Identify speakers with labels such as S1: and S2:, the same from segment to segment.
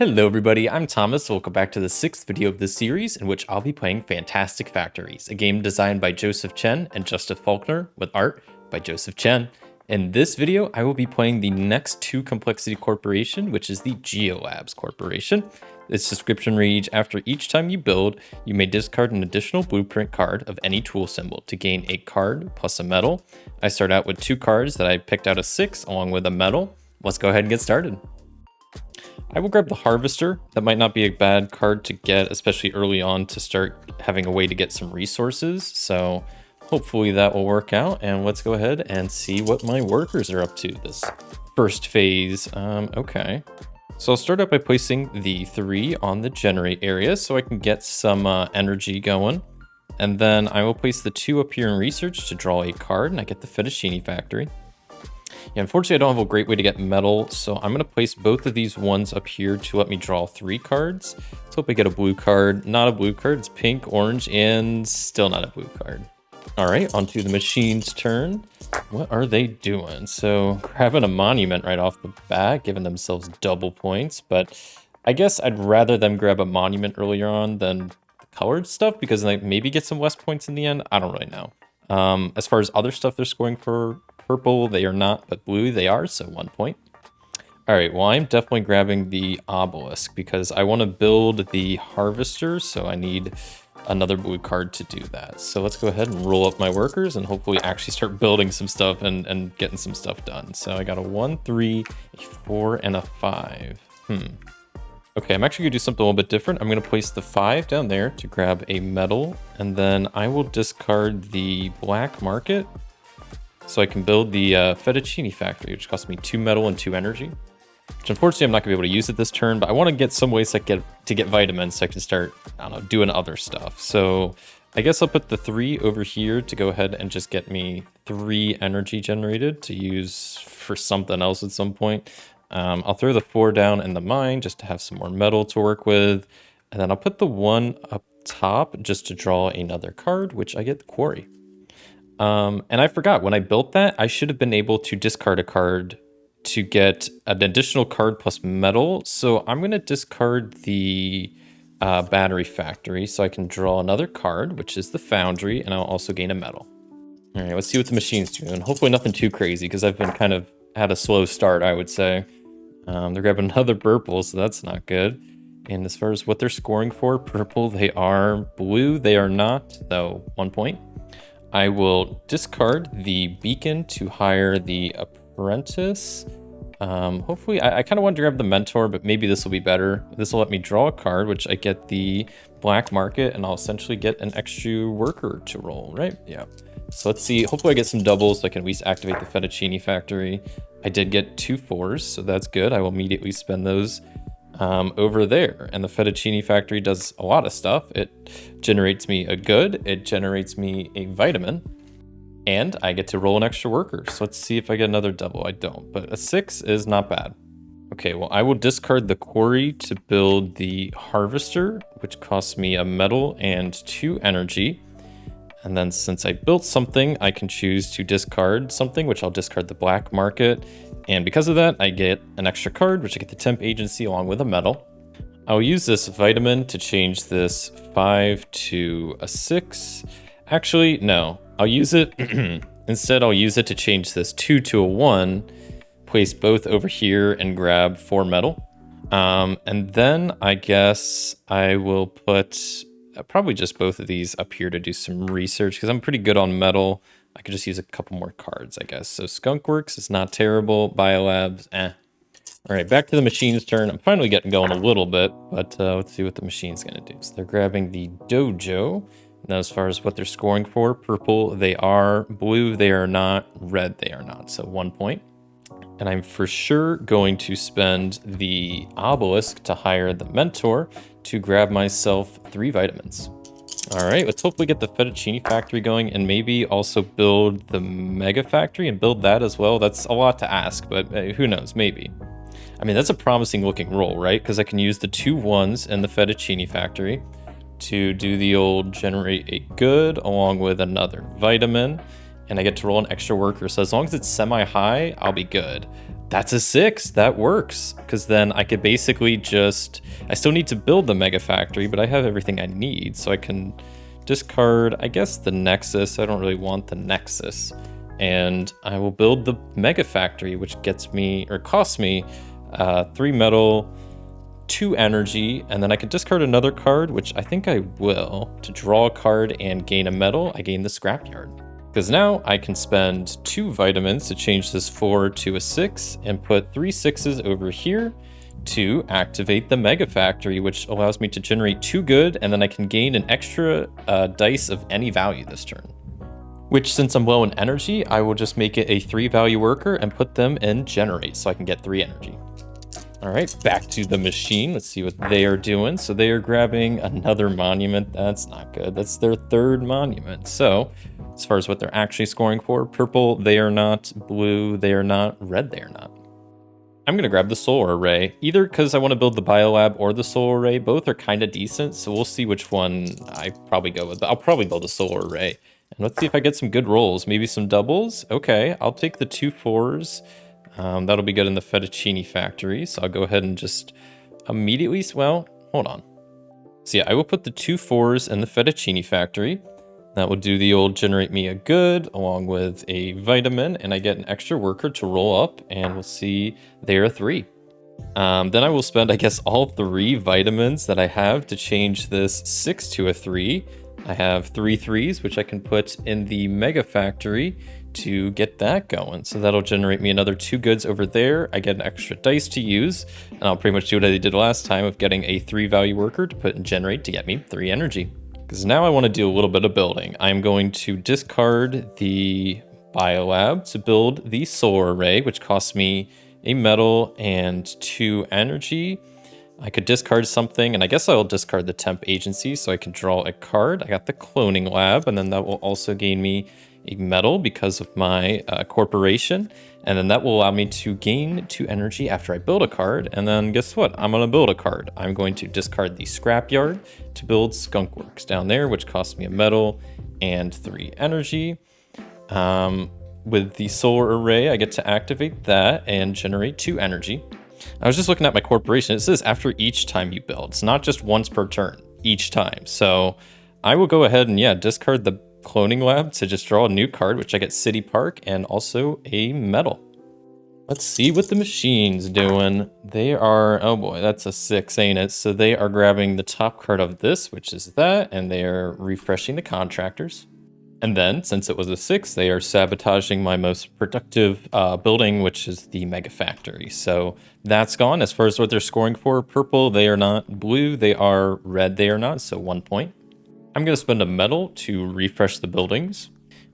S1: Hello everybody, I'm Thomas. Welcome back to the 6th video of this series in which I'll be playing Fantastic Factories, a game designed by Joseph Chen and Justin Faulkner with art by Joseph Chen. In this video, I will be playing the next to Complexity Corporation, which is the GeoLabs Corporation. Its description reads, after each time you build, you may discard an additional blueprint card of any tool symbol to gain a card plus a medal. I start out with 2 cards that I picked out of 6 along with a medal. Let's go ahead and get started. I will grab the Harvester. That might not be a bad card to get, especially early on to start having a way to get some resources. So hopefully that will work out. And let's go ahead and see what my workers are up to this first phase. Okay. So I'll start out by placing the 3 on the generate area so I can get some energy going. And then I will place the 2 up here in research to draw a card, and I get the Fettuccine Factory. Yeah, unfortunately, I don't have a great way to get metal, so I'm going to place both of these ones up here to let me draw 3 cards. Let's hope I get a blue card. Not a blue card. It's pink, orange, and still not a blue card. All right, on to the machine's turn. What are they doing? So grabbing a monument right off the bat, giving themselves double points, but I guess I'd rather them grab a monument earlier on than the colored stuff because they maybe get some less points in the end. I don't really know. As far as other stuff they're scoring for purple, they are not, but blue they are, so 1 point. All right, well, I'm definitely grabbing the obelisk because I want to build the harvester, so I need another blue card to do that. So let's go ahead and roll up my workers and hopefully actually start building some stuff and getting some stuff done. So I got a 1, 3, a 4, and a 5. Okay, I'm actually gonna do something a little bit different. I'm gonna place the 5 down there to grab a medal, and then I will discard the black market so I can build the Fettuccine Factory, which costs me 2 metal and 2 energy. Which unfortunately I'm not gonna be able to use it this turn, but I want to get some ways to get vitamins so I can start, I don't know, doing other stuff. So I guess I'll put the 3 over here to go ahead and just get me 3 energy generated to use for something else at some point. I'll throw the 4 down in the mine just to have some more metal to work with. And then I'll put the 1 up top just to draw another card, which I get the quarry. And I forgot, when I built that, I should have been able to discard a card to get an additional card plus metal. So I'm going to discard the battery factory so I can draw another card, which is the foundry, and I'll also gain a metal. All right, let's see what the machine's doing. Hopefully nothing too crazy because I've been kind of had a slow start, I would say. They're grabbing another purple, so that's not good. And as far as what they're scoring for, purple, they are. Blue, they are not, though 1 point. I will discard the beacon to hire the apprentice. Hopefully, I kind of wanted to grab the mentor, but maybe this will be better. This will let me draw a card, which I get the black market, and I'll essentially get an extra worker to roll, right? Yeah. So let's see. Hopefully I get some doubles so I can at least activate the Fettuccine Factory. I did get 2 4s, so that's good. I will immediately spend those over there. And the Fettuccine Factory does a lot of stuff. It generates me a good, it generates me a vitamin, and I get to roll an extra worker. So let's see if I get another double. I don't, but a 6 is not bad. Okay, well, I will discard the quarry to build the harvester, which costs me a metal and 2 energy. And then since I built something, I can choose to discard something, which I'll discard the black market. And because of that, I get an extra card, which I get the temp agency along with a medal. I'll use this vitamin to change this 5 to a 6. Actually, no, I'll use it. Instead, I'll use it to change this 2 to a 1, place both over here and grab 4 metal. And then I guess I will put probably just both of these up here to do some research because I'm pretty good on metal. I could just use a couple more cards, I guess. So Skunkworks is not terrible. BioLabs, eh. All right, back to the machine's turn. I'm finally getting going a little bit, but let's see what the machine's going to do. So they're grabbing the dojo. Now, as far as what they're scoring for, purple, they are. Blue, they are not. Red, they are not. So 1 point. And I'm for sure going to spend the obelisk to hire the mentor to grab myself 3 vitamins. All right, let's hopefully get the Fettuccine Factory going and maybe also build the Mega Factory and build that as well. That's a lot to ask, but who knows, maybe. I mean, that's a promising looking roll, right? Because I can use the 2 1s in the Fettuccine Factory to do the old generate a good along with another vitamin. And I get to roll an extra worker. So as long as it's semi-high, I'll be good. That's a 6. That works. Because then I could basically just... I still need to build the Mega Factory, but I have everything I need. So I can discard, I guess, the Nexus. I don't really want the Nexus. And I will build the Mega Factory, which gets me, or costs me, 3 metal, 2 energy, and then I can discard another card, which I think I will. To draw a card and gain a metal, I gain the Scrapyard. Because now I can spend 2 vitamins to change this 4 to a 6, and put 3 6s over here to activate the Mega Factory, which allows me to generate 2 good, and then I can gain an extra dice of any value this turn. Which, since I'm low in energy, I will just make it a 3 value worker and put them in generate so I can get 3 energy. All right, back to the machine. Let's see what they are doing. So they are grabbing another monument. That's not good. That's their 3rd monument. So as far as what they're actually scoring for, purple, they are not. Blue, they are not. Red, they are not. I'm going to grab the solar array, either because I want to build the biolab or the solar array. Both are kind of decent, so we'll see which one I probably go with. But I'll probably build a solar array. And let's see if I get some good rolls. Maybe some doubles. Okay, I'll take the 2 4s. That'll be good in the fettuccine factory. So I'll go ahead and just immediately, well, hold on. So yeah, I will put the 2 4s in the fettuccine factory. That will do the old generate me a good along with a vitamin, and I get an extra worker to roll up, and we'll see there are 3. Then I will spend, I guess, all 3 vitamins that I have to change this 6 to a 3. I have 3 3s, which I can put in the Mega Factory to get that going. So that'll generate me another 2 goods over there. I get an extra dice to use, and I'll pretty much do what I did last time of getting a 3 value worker to put in generate to get me 3 energy. Because now I want to do a little bit of building. I'm going to discard the biolab to build the solar array, which costs me a metal and 2 energy. I could discard something, and I guess I'll discard the temp agency so I can draw a card. I got the cloning lab, and then that will also gain me a metal because of my corporation. And then that will allow me to gain 2 energy after I build a card. And then guess what? I'm going to build a card. I'm going to discard the scrapyard to build Skunkworks down there, which costs me a metal and 3 energy. With the solar array, I get to activate that and generate 2 energy. I was just looking at my corporation. It says after each time you build. It's not just once per turn, each time. So I will go ahead and, yeah, discard the cloning lab to just draw a new card, which I get City Park and also a medal. Let's see what the machine's doing. They are, oh boy, that's a 6, ain't it? So they are grabbing the top card of this, which is that, and they are refreshing the contractors. And then, since it was a 6, they are sabotaging my most productive building, which is the Mega Factory. So that's gone. As far as what they're scoring for, purple, they are not. Blue, they are. Red, they are not. So 1 point. I'm going to spend a metal to refresh the buildings.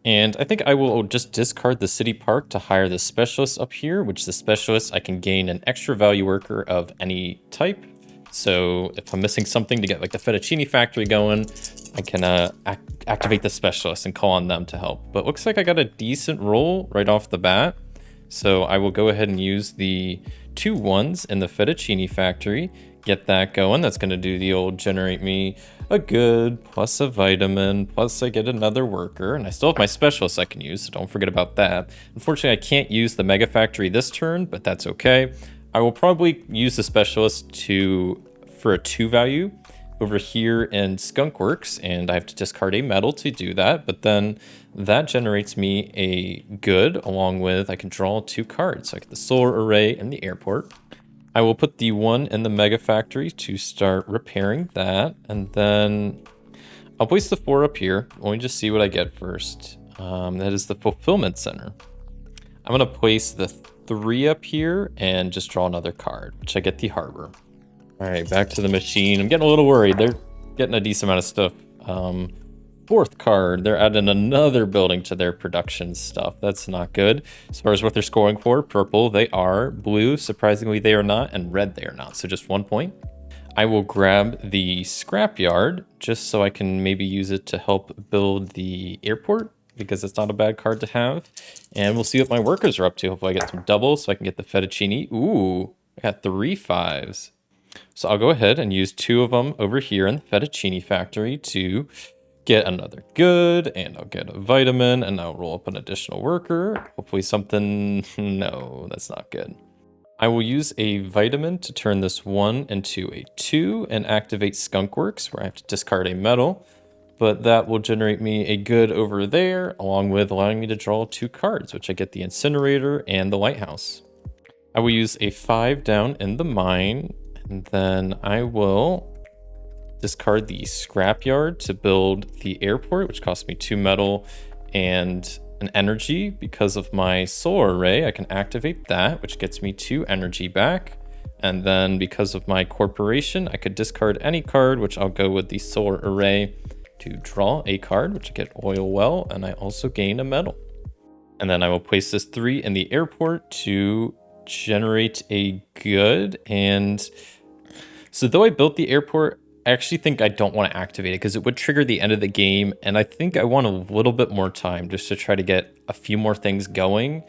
S1: And I think I will just discard the City Park to hire the specialist up here, which the specialist, I can gain an extra value worker of any type. So if I'm missing something to get like the fettuccine factory going, I can activate the specialist and call on them to help. But looks like I got a decent roll right off the bat. So I will go ahead and use the 2 1s in the fettuccine factory, get that going. That's going to do the old generate me a good plus a vitamin, plus I get another worker, and I still have my specialist I can use, so don't forget about that. Unfortunately, I can't use the Mega Factory this turn, but that's okay. I will probably use the specialist for a 2 value over here in Skunkworks, and I have to discard a metal to do that, but then that generates me a good, along with I can draw 2 cards. So I get the solar array and the airport. I will put the 1 in the Mega Factory to start repairing that, and then I'll place the 4 up here. Let me just see what I get first. That is the Fulfillment Center. I'm going to place the 3 up here and just draw another card, which I get the Harbor. All right, back to the machine. I'm getting a little worried. They're getting a decent amount of stuff. 4th card, they're adding another building to their production stuff. That's not good. As far as what they're scoring for, purple, they are. Blue, surprisingly, they are not. And red, they are not. So just 1 point. I will grab the scrapyard just so I can maybe use it to help build the airport, because it's not a bad card to have. And we'll see what my workers are up to. Hopefully I get some doubles so I can get the fettuccine. Ooh, I got 3 5s. So I'll go ahead and use 2 of them over here in the fettuccine factory to get another good, and I'll get a vitamin, and I'll roll up an additional worker. Hopefully something, no, that's not good. I will use a vitamin to turn this 1 into a 2 and activate Skunkworks, where I have to discard a metal. But that will generate me a good over there, along with allowing me to draw 2 cards, which I get the Incinerator and the Lighthouse. I will use a 5 down in the mine, and then I will discard the Scrapyard to build the airport, which costs me 2 metal and an energy. Because of my solar array, I can activate that, which gets me 2 energy back. And then because of my corporation, I could discard any card, which I'll go with the solar array to draw a card, which I get oil well, and I also gain a metal. And then I will place this 3 in the airport to generate a good. And so though I built the airport, I actually think I don't want to activate it because it would trigger the end of the game. And I think I want a little bit more time just to try to get a few more things going.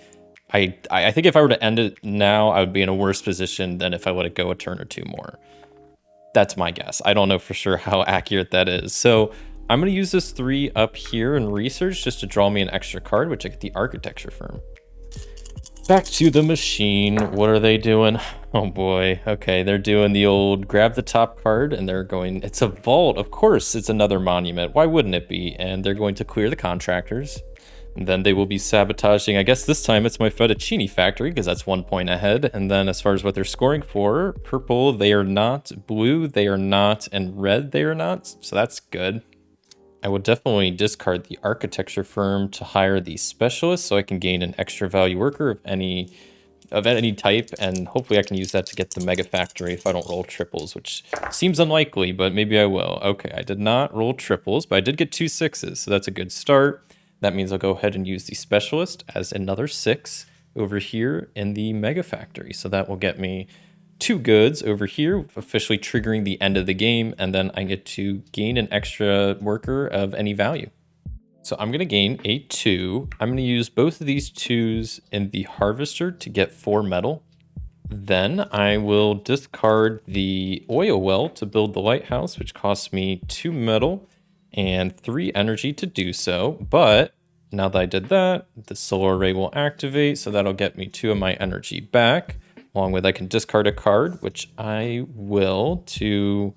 S1: I think if I were to end it now, I would be in a worse position than if I let it go a turn or 2 more. That's my guess. I don't know for sure how accurate that is. So I'm going to use this 3 up here in research just to draw me an extra card, which I get the architecture firm. Back to the machine. What are they doing? Oh boy. Okay, they're doing the old grab the top card and they're going, it's a vault. Of course, it's another monument. Why wouldn't it be? And they're going to clear the contractors. And then they will be sabotaging, I guess this time it's my fettuccine factory because that's 1 point ahead. And then as far as what they're scoring for, purple, they are not, blue, they are not, and red, they are not. So that's good. I will definitely discard the architecture firm to hire the specialist so I can gain an extra value worker of any type, and hopefully I can use that to get the mega factory if I don't roll triples, which seems unlikely, but maybe I will. Okay, I did not roll triples, but I did get 2 6s, so that's a good start. That means I'll go ahead and use the specialist as another 6 over here in the mega factory. So that will get me 2 goods over here, officially triggering the end of the game, and then I get to gain an extra worker of any value. So I'm going to gain a 2. I'm going to use both of these 2s in the harvester to get 4 metal. Then I will discard the oil well to build the lighthouse, which costs me 2 metal and 3 energy to do so. But now that I did that, the solar array will activate, so that'll get me 2 of my energy back. Along with I can discard a card, which I will to,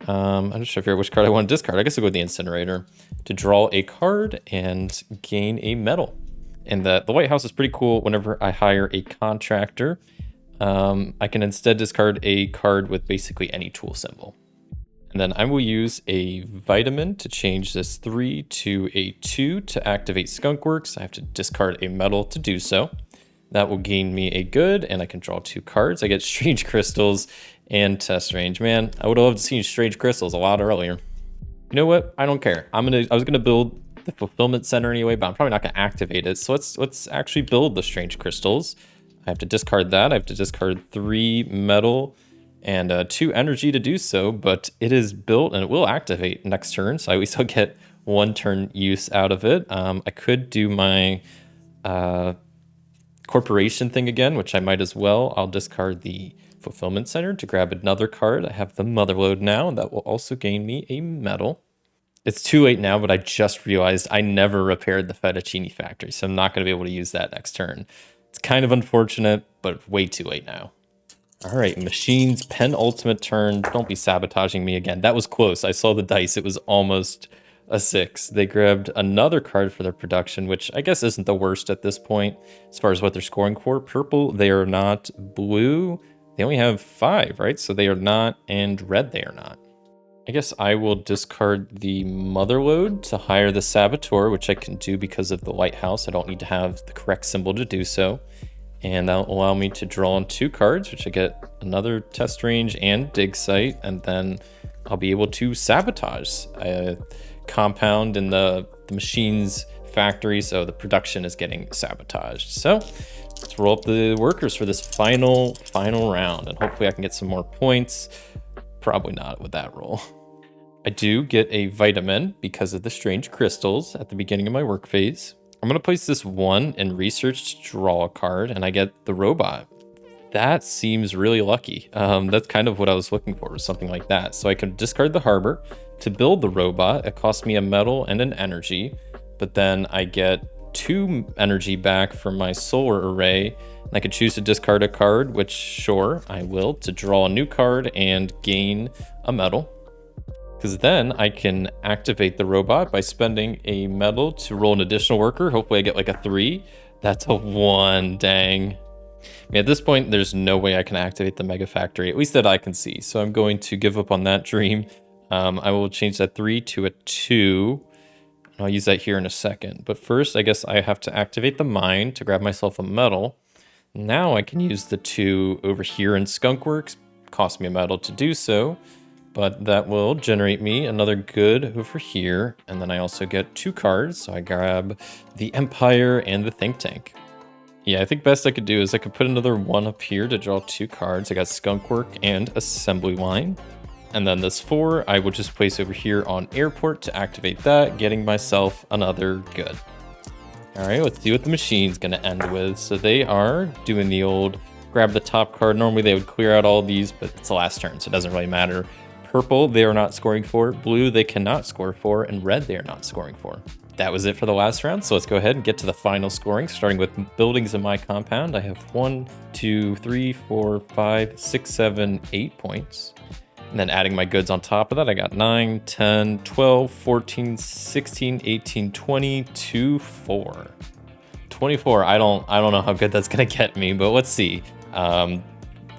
S1: I'm not sure which card I want to discard. I guess I'll go with the Incinerator to draw a card and gain a metal. And the lighthouse is pretty cool. Whenever I hire a contractor, I can instead discard a card with basically any tool symbol. And then I will use a vitamin to change this 3 to a 2 to activate Skunkworks. I have to discard a metal to do so. That will gain me a good, and I can draw 2 cards. I get Strange Crystals and Test Range. Man, I would have loved to see Strange Crystals a lot earlier. You know what? I don't care. I was gonna build the fulfillment center anyway, but I'm probably not gonna activate it. So let's actually build the Strange Crystals. I have to discard that. I have to discard 3 metal and 2 energy to do so, but it is built and it will activate next turn. So I always still get 1 turn use out of it. I could do my corporation thing again, which I might as well. I'll discard the fulfillment center to grab another card. I have the motherlode now, and that will also gain me a metal. It's too late now, but I just realized I never repaired the fettuccine factory, so I'm not going to be able to use that next turn. It's kind of unfortunate, but way too late now. All right, machines, penultimate turn. Don't be sabotaging me again. That was close. I saw the dice. It was almost a 6. They grabbed another card for their production, which I guess isn't the worst at this point as far as what they're scoring for. Purple, they are not. Blue, they only have 5, right? So they are not, and red, they are not. I guess I will discard the motherlode to hire the saboteur, which I can do because of the lighthouse. I don't need to have the correct symbol to do so. And that'll allow me to draw on 2 cards, which I get another test range and dig site, and then I'll be able to sabotage a compound in the machine's factory, so the production is getting sabotaged. So let's roll up the workers for this final round, and hopefully I can get some more points. Probably not with that roll. I do get a vitamin because of the strange crystals at the beginning of my work phase. I'm going to place this 1 in research to draw a card, and I get the robot. That seems really lucky. That's kind of what I was looking for, something like that. So I can discard the harbor to build the robot. It costs me a metal and an energy, but then I get 2 energy back from my solar array. And I could choose to discard a card, which sure, I will, to draw a new card and gain a medal. Because then I can activate the robot by spending a medal to roll an additional worker. Hopefully I get like a 3. That's a 1, dang. I mean, at this point, there's no way I can activate the Mega Factory, at least that I can see. So I'm going to give up on that dream. I will change that 3 to a 2. And I'll use that here in a second. But first, I guess I have to activate the mine to grab myself a medal. Now I can use the 2 over here in Skunkworks. Cost me a medal to do so. But that will generate me another good over here. And then I also get 2 cards. So I grab the Empire and the Think Tank. Yeah, I think best I could do is I could put another 1 up here to draw 2 cards. I got Skunkwork and Assembly Line. And then this 4, I will just place over here on Airport to activate that, getting myself another good. All right, let's see what the machine's gonna end with. So they are doing the old grab the top card. Normally they would clear out all these, but it's the last turn, so it doesn't really matter. Purple, they are not scoring for. Blue, they cannot score for. And red, they are not scoring for. That was it for the last round, so let's go ahead and get to the final scoring, starting with buildings in my compound. I have 1, 2, 3, 4, 5, 6, 7, 8 points. And then adding my goods on top of that, I got 9, 10, 12, 14, 16, 18, 20, 2, 4. 24, I don't know how good that's gonna get me, but let's see.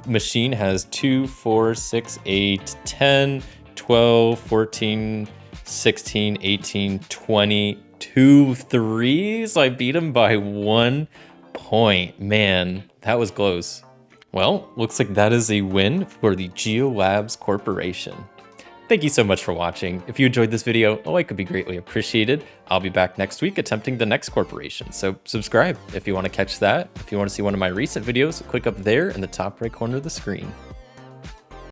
S1: Machine has 2, 4, 6, 8, 10, 12, 14, 16, 18, 20, 2 3s. I beat him by 1 point. Man, that was close. Well, looks like that is a win for the GeoLabs Corporation. Thank you so much for watching. If you enjoyed this video, a like would be greatly appreciated. I'll be back next week attempting the next corporation, so subscribe if you want to catch that. If you want to see one of my recent videos, click up there in the top right corner of the screen.